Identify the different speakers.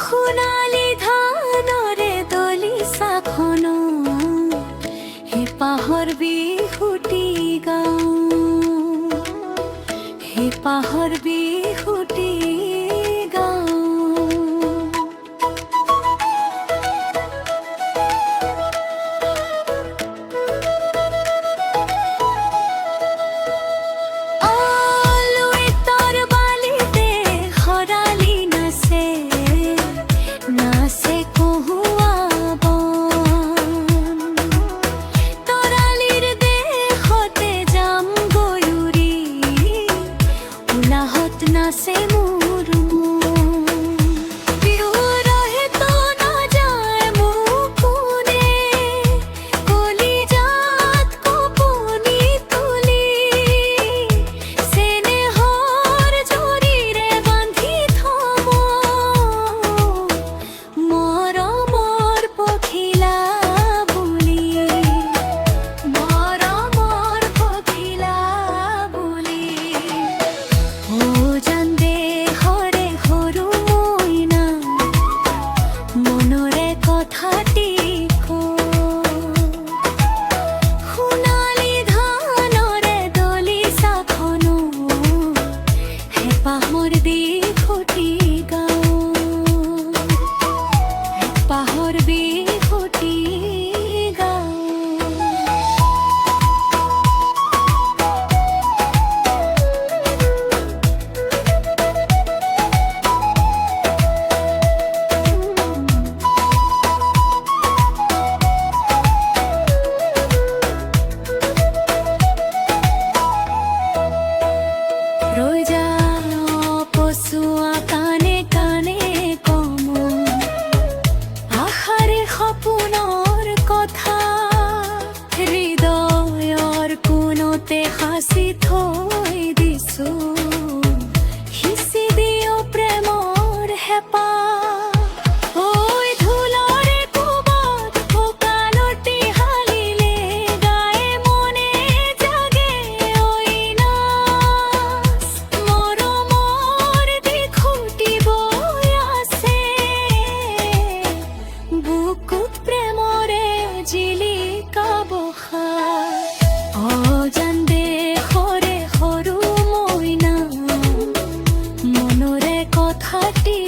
Speaker 1: সোণালী ধানৰে দলিচা খন হে পাহৰ বিহুটি গাওঁ, হে পাহৰ বিহুটি গাওঁ। নাচে মোৰ মন, বিহুৰ হেতো নাযায় মুকুনে, কলিজাত কপনি তুলি, চেনেহৰ জৰিৰে বান্ধি থম মৰমৰ পখিলা বুলি, মৰমৰ পখিলা বুলি। মনৰে কথাটি সোণালী ধানৰে দলিচা খন হেঁপাহৰ বিহুটি গাওঁ, হেঁপাহৰ বিহুটি গাওঁ। ৰৈ যাওঁ পচুৱা কাণে কাণে কম আশাৰে সপোনৰ কথা, হৃদয়ৰ কোণতে সাঁচি থৈ দিছো, সিঁচি দিওঁ প্ৰেমৰ হেঁপাহ। বুকুত প্ৰেমৰে জিলিকা বসা, অজান দেশৰে সৰু মইনা, মনৰে কথাটি